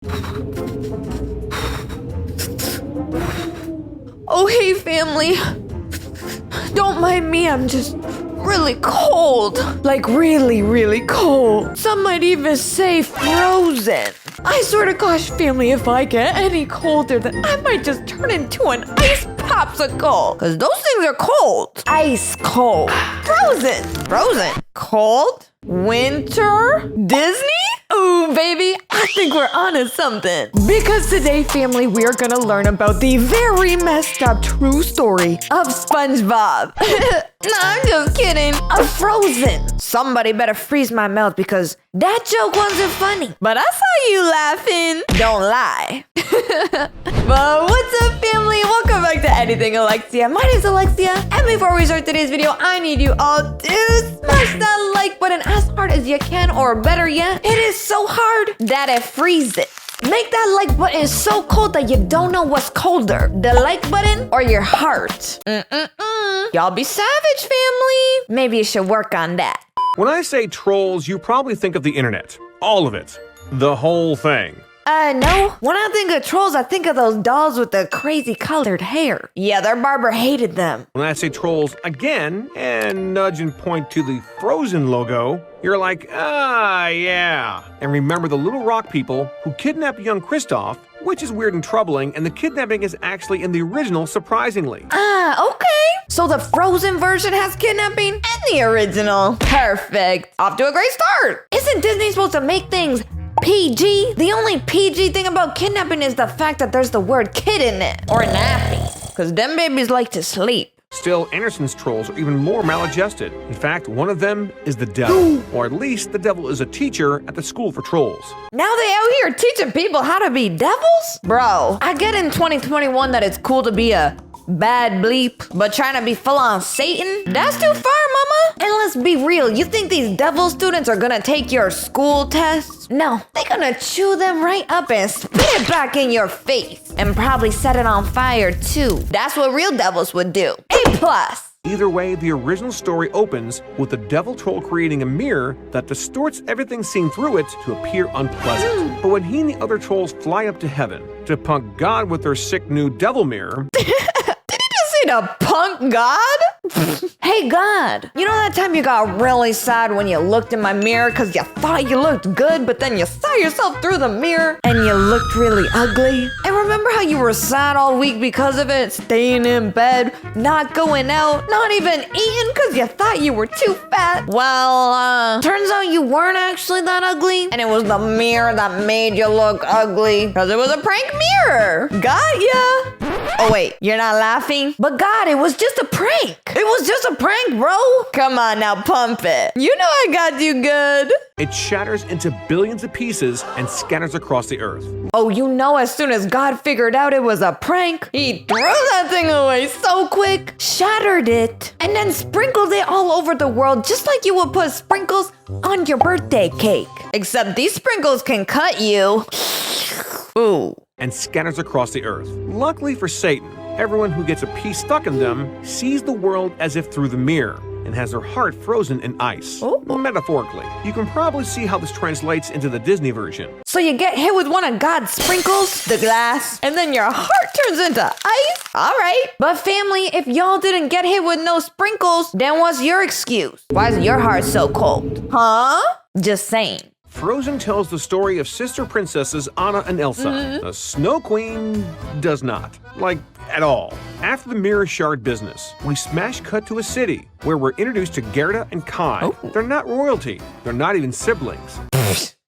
Oh, hey, family. Don't mind me, I'm just really cold. Like really, really cold. Some might even say frozen. I swear to gosh, family, if I get any colder, then I might just turn into an ice popsicle. Because those things are cold. Ice cold. Frozen. Frozen. Cold. Winter. Disney? Ooh, baby, I think we're onto something. Because today, family, we're gonna learn about the very messed up true story of SpongeBob. No, I'm just kidding. Of Frozen. Somebody better freeze my mouth because that joke wasn't funny. But I saw you laughing. Don't lie. But what's up, family? Welcome back to Anything Alexia. My name's Alexia. And before we start today's video, I need you all to smash that like button as hard as you can, or better yet, it is so hard that it freezes. Make that like button so cold that you don't know what's colder, the like button or your heart. Y'all be savage, family. Maybe you should work on that. When I say trolls, you probably think of the internet. All of it. The whole thing. No. When I think of trolls, I think of those dolls with the crazy colored hair. Yeah, their barber hated them. When I say trolls again, and nudge and point to the Frozen logo, you're like, yeah. And remember the little rock people who kidnapped young Kristoff, which is weird and troubling, and the kidnapping is actually in the original, surprisingly. Okay. So the Frozen version has kidnapping and the original. Perfect. Off to a great start. Isn't Disney supposed to make things PG? The only PG thing about kidnapping is the fact that there's the word kid in it. Or nappy. Because them babies like to sleep. Still, Anderson's trolls are even more maladjusted. In fact, one of them is the devil. Or at least the devil is a teacher at the school for trolls. Now they out here teaching people how to be devils? Bro, I get in 2021 that it's cool to be a bad bleep, but trying to be full on Satan? That's too far, mama. And let's be real, you think these devil students are gonna take your school tests? No, they're gonna chew them right up and spit it back in your face. And probably set it on fire too. That's what real devils would do. A+. Either way, the original story opens with the devil troll creating a mirror that distorts everything seen through it to appear unpleasant. But when he and the other trolls fly up to heaven to punk God with their sick new devil mirror... To punk God? Hey God, you know that time you got really sad when you looked in my mirror because you thought you looked good, but then you saw yourself through the mirror and you looked really ugly? And remember how you were sad all week because of it? Staying in bed, not going out, not even eating because you thought you were too fat? Well, turns out you weren't actually that ugly, and it was the mirror that made you look ugly because it was a prank mirror. Got ya? Oh wait, you're not laughing? But God, it was just a prank. It was just a prank, bro. Come on now, pump it. You know I got you good. It shatters into billions of pieces and scatters across the earth. Oh, you know, as soon as God figured out it was a prank, he threw that thing away so quick, shattered it, and then sprinkled it all over the world just like you would put sprinkles on your birthday cake. Except these sprinkles can cut you. Ooh. And scatters across the earth. Luckily for Satan, everyone who gets a piece stuck in them sees the world as if through the mirror and has their heart frozen in ice. Ooh. Metaphorically. You can probably see how this translates into the Disney version. So you get hit with one of God's sprinkles, the glass, and then your heart turns into ice? Alright. But family, if y'all didn't get hit with no sprinkles, then what's your excuse? Why is your heart so cold? Huh? Just saying. Frozen tells the story of sister princesses Anna and Elsa. The Snow Queen does not. Like, at all. After the mirror shard business, we smash cut to a city where we're introduced to Gerda and Kai. Oh. They're not royalty. They're not even siblings.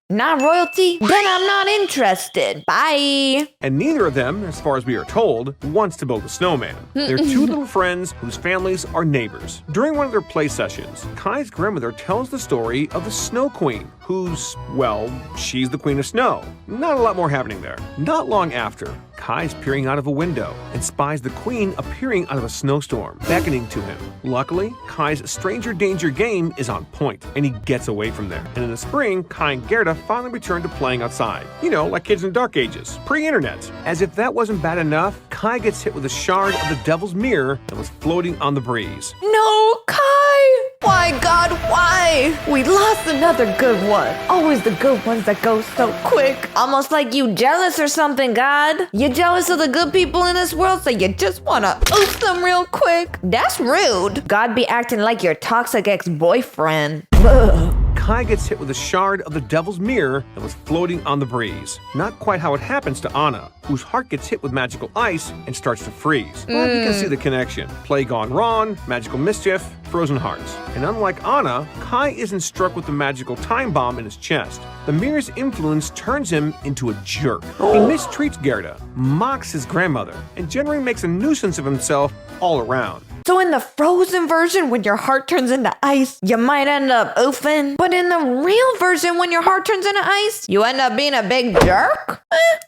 Not royalty? Then I'm not interested. Bye. And neither of them, as far as we are told, wants to build a snowman. They're two little friends whose families are neighbors. During one of their play sessions, Kai's grandmother tells the story of the Snow Queen, who's, well, she's the queen of snow. Not a lot more happening there. Not long after, Kai's peering out of a window and spies the queen appearing out of a snowstorm, beckoning to him. Luckily, Kai's stranger danger game is on point, and he gets away from there. And in the spring, Kai and Gerda finally return to playing outside. You know, like kids in the dark ages, pre-internet. As if that wasn't bad enough, Kai gets hit with a shard of the devil's mirror that was floating on the breeze. No, Kai! Why my god, why? We lost another good one. Always the good ones that go so quick. Almost like you jealous or something, God. You jealous of the good people in this world, so you just wanna oof them real quick? That's rude. God be acting like your toxic ex-boyfriend. Ugh. Kai gets hit with a shard of the devil's mirror that was floating on the breeze. Not quite how it happens to Anna, whose heart gets hit with magical ice and starts to freeze. But you can see the connection. Play gone wrong, magical mischief, frozen hearts. And unlike Anna, Kai isn't struck with the magical time bomb in his chest. The mirror's influence turns him into a jerk. He mistreats Gerda, mocks his grandmother, and generally makes a nuisance of himself all around. So in the frozen version, when your heart turns into ice, you might end up oofing. But in the real version, when your heart turns into ice, you end up being a big jerk?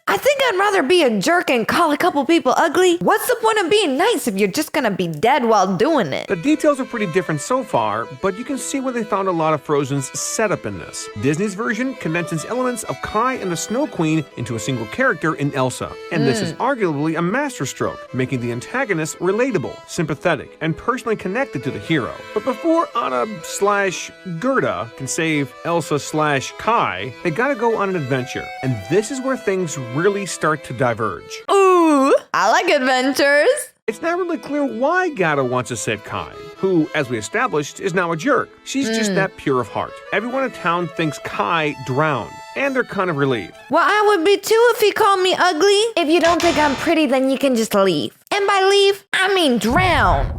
I think I'd rather be a jerk and call a couple people ugly. What's the point of being nice if you're just gonna be dead while doing it? The details are pretty different so far, but you can see where they found a lot of Frozen's setup in this. Disney's version condenses elements of Kai and the Snow Queen into a single character in Elsa. And this is arguably a masterstroke, making the antagonist relatable, sympathetic, and personally connected to the hero. But before Anna/Gerda can save Elsa/Kai, they gotta go on an adventure. And this is where things really start to diverge. Ooh, I like adventures. It's not really clear why Gerda wants to save Kai, who, as we established, is now a jerk. She's just that pure of heart. Everyone in town thinks Kai drowned, and they're kind of relieved. Well, I would be too if he called me ugly. If you don't think I'm pretty, then you can just leave. And by leave, I mean drown.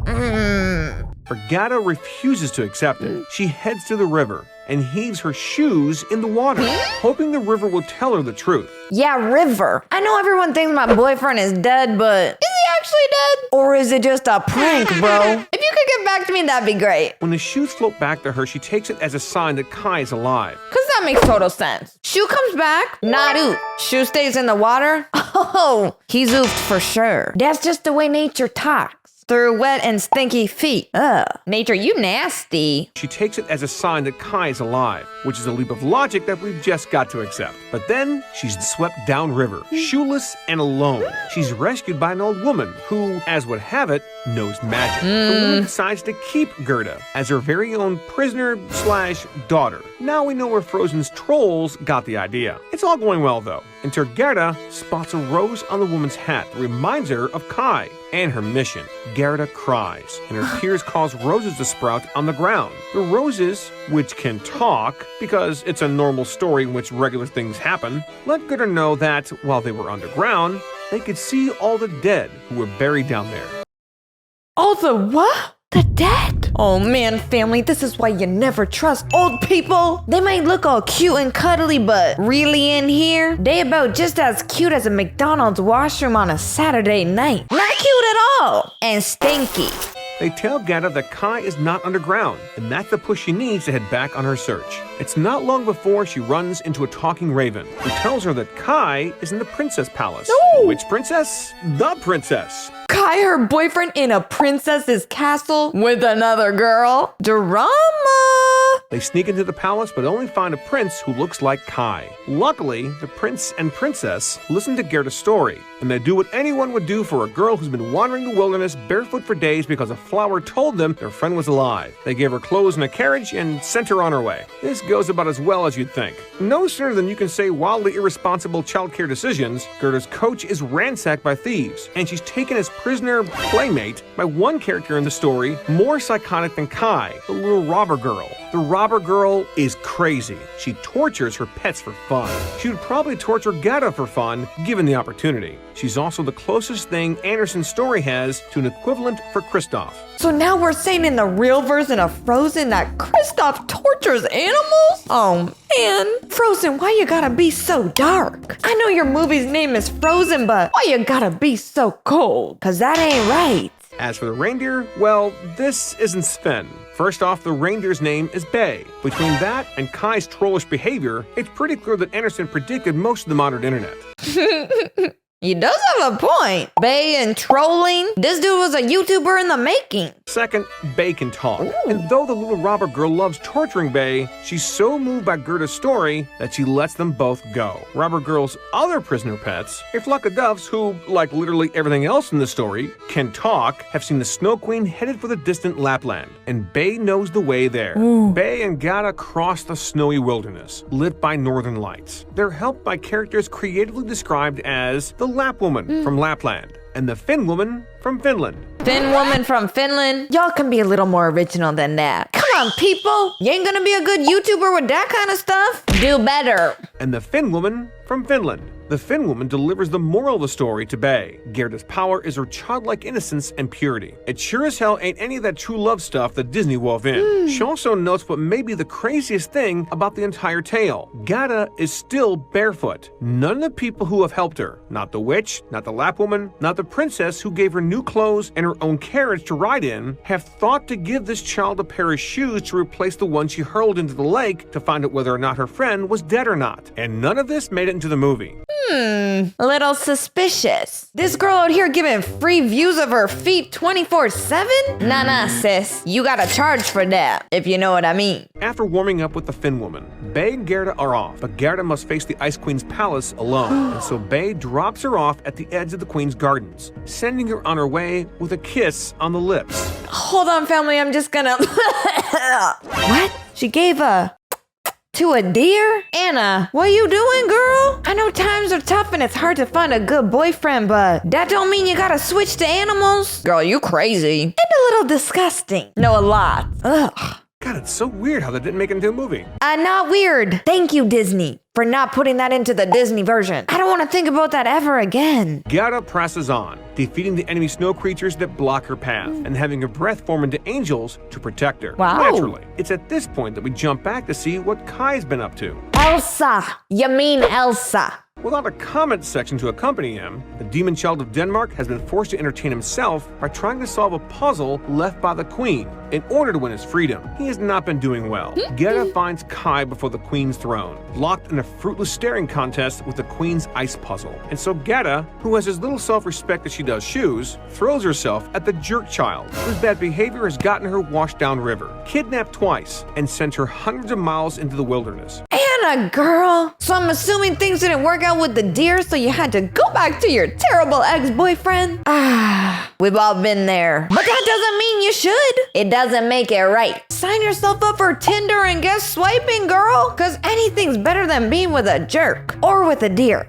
But Gerda refuses to accept it. She heads to the river and heaves her shoes in the water, hoping the river will tell her the truth. Yeah, river. I know everyone thinks my boyfriend is dead, but is he actually dead? Or is it just a prank, bro? If you could get back to me, that'd be great. When the shoes float back to her, she takes it as a sign that Kai is alive. Cause that makes total sense. Shoe comes back, not oofed. Shoe stays in the water. Oh, he's oofed for sure. That's just the way nature talks. Through wet and stinky feet. Ugh. Nature, you nasty. She takes it as a sign that Kai is alive, which is a leap of logic that we've just got to accept. But then she's swept downriver, shoeless and alone. She's rescued by an old woman who, as would have it, knows magic. The woman decides to keep Gerda as her very own prisoner/daughter. Now we know where Frozen's trolls got the idea. It's all going well though, until Gerda spots a rose on the woman's hat that reminds her of Kai and her mission. Gerda cries, and her tears cause roses to sprout on the ground. The roses, which can talk, because it's a normal story in which regular things happen, let Gerda know that, while they were underground, they could see all the dead who were buried down there. All the what? The dead? Oh man, family, this is why you never trust old people. They might look all cute and cuddly, but really in here, they about just as cute as a McDonald's washroom on a Saturday night. Not cute at all. And stinky. They tell Gerda that Kai is not underground, and that's the push she needs to head back on her search. It's not long before she runs into a talking raven, who tells her that Kai is in the princess palace. No! Which princess? The princess! Kai, her boyfriend, in a princess's castle with another girl? Drama! They sneak into the palace but only find a prince who looks like Kai. Luckily, the prince and princess listen to Gerda's story, and they do what anyone would do for a girl who's been wandering the wilderness barefoot for days because a flower told them their friend was alive. They gave her clothes and a carriage and sent her on her way. This goes about as well as you'd think. No sooner than you can say wildly irresponsible childcare decisions, Gerda's coach is ransacked by thieves, and she's taken as prisoner playmate by one character in the story more psychotic than Kai, the little robber girl. The robber girl is crazy. She tortures her pets for fun. She would probably torture Gerda for fun, given the opportunity. She's also the closest thing Anderson's story has to an equivalent for Kristoff. So now we're saying in the real version of Frozen that Kristoff tortures animals? Oh man. Frozen, why you gotta be so dark? I know your movie's name is Frozen, but why you gotta be so cold? Cause that ain't right. As for the reindeer, well, this isn't Sven. First off, the reindeer's name is Bay. Between that and Kai's trollish behavior, it's pretty clear that Anderson predicted most of the modern internet. He does have a point. Bae and trolling. This dude was a YouTuber in the making. Second, Bae can talk. And though the little robber girl loves torturing Bae, she's so moved by Gerda's story that she lets them both go. Robber girl's other prisoner pets, a flock of doves who, like literally everything else in the story, can talk, have seen the Snow Queen headed for the distant Lapland. And Bae knows the way there. Bae and Gerda cross the snowy wilderness, lit by northern lights. They're helped by characters creatively described as the Lap Woman from Lapland and the Finn Woman from Finland. Finn Woman from Finland? Y'all can be a little more original than that. Come on, people. You ain't gonna be a good YouTuber with that kind of stuff? Do better. And the Finn Woman from Finland. The Finn Woman delivers the moral of the story to Bae. Gerda's power is her childlike innocence and purity. It sure as hell ain't any of that true love stuff that Disney wove in. She also notes what may be the craziest thing about the entire tale. Gerda is still barefoot. None of the people who have helped her, not the witch, not the Lap Woman, not the princess who gave her new clothes and her own carriage to ride in, have thought to give this child a pair of shoes to replace the one she hurled into the lake to find out whether or not her friend was dead or not. And none of this made it into the movie. A little suspicious. This girl out here giving free views of her feet 24/7? Nah, sis. You gotta charge for that, if you know what I mean. After warming up with the Finn Woman, Bae and Gerda are off, but Gerda must face the Ice Queen's palace alone. And so Bae drops her off at the edge of the Queen's gardens, sending her on her way with a kiss on the lips. Hold on, family. I'm just gonna... What? She gave to a deer? Anna, what you doing, girl? I know times are tough and it's hard to find a good boyfriend, but that don't mean you gotta switch to animals. Girl, you crazy. And a little disgusting. No, a lot. Ugh. God, it's so weird how that didn't make it into a movie. Not weird. Thank you, Disney, for not putting that into the Disney version. I don't want to think about that ever again. Gerda presses on, defeating the enemy snow creatures that block her path, and having her breath form into angels to protect her. Wow. Naturally, it's at this point that we jump back to see what Kai's been up to. Elsa. You mean Elsa. Without a comment section to accompany him, the demon child of Denmark has been forced to entertain himself by trying to solve a puzzle left by the Queen in order to win his freedom. He has not been doing well. Gerda finds Kai before the Queen's throne, locked in a fruitless staring contest with the Queen's ice puzzle. And so Gerda, who has as little self-respect as she does shoes, throws herself at the jerk child, whose bad behavior has gotten her washed down river, kidnapped twice, and sent her hundreds of miles into the wilderness. Anna, girl. So I'm assuming things didn't work out with the deer, so you had to go back to your terrible ex-boyfriend? We've all been there. But that doesn't mean you should. It doesn't make it right. Sign yourself up for Tinder and get swiping, girl. Cause anything's better than being with a jerk. Or with a deer.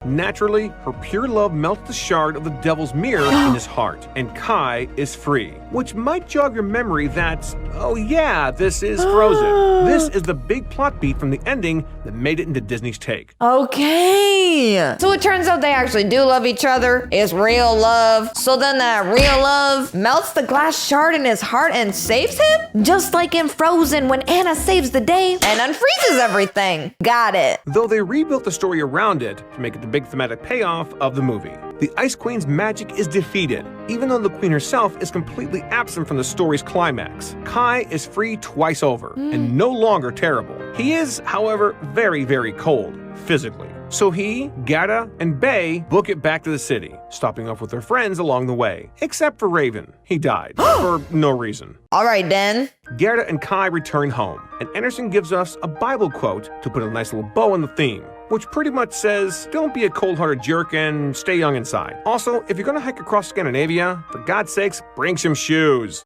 Naturally, her pure love melts the shard of the devil's mirror in his heart, and Kai is free. Which might jog your memory that, oh yeah, this is Frozen. This is the big plot beat from the ending that made it into Disney's take. Okay. So it turns out they actually do love each other. It's real love. So then that real love melts the glass shard in his heart and saves him? Just like in Frozen when Anna saves the day and unfreezes everything. Got it. Though they rebuilt the story around it to make it the big thematic payoff of the movie. The Ice Queen's magic is defeated, even though the Queen herself is completely absent from the story's climax. Kai is free twice over, and no longer terrible. He is, however, very, very cold, physically. So he, Gerda, and Bae book it back to the city, stopping off with their friends along the way. Except for Raven. He died, for no reason. Alright then. Gerda and Kai return home, and Anderson gives us a Bible quote to put a nice little bow on the theme, which pretty much says, don't be a cold-hearted jerk and stay young inside. Also, if you're gonna hike across Scandinavia, for God's sakes, bring some shoes.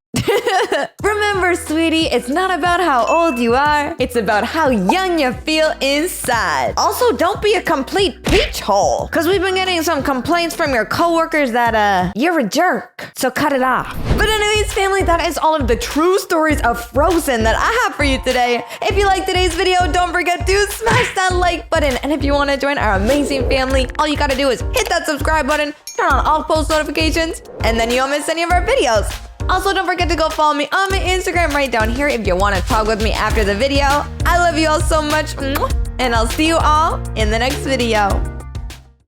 Remember, sweetie, it's not about how old you are, it's about how young you feel inside. Also, don't be a complete peach hole, because we've been getting some complaints from your coworkers that, you're a jerk, so cut it off. But anyways, family, that is all of the true stories of Frozen that I have for you today. If you liked today's video, don't forget to smash that like button, and if you want to join our amazing family, all you gotta do is hit that subscribe button, turn on all post notifications, and then you won't miss any of our videos. Also, don't forget to go follow me on my Instagram right down here if you want to talk with me after the video. I love you all so much, and I'll see you all in the next video.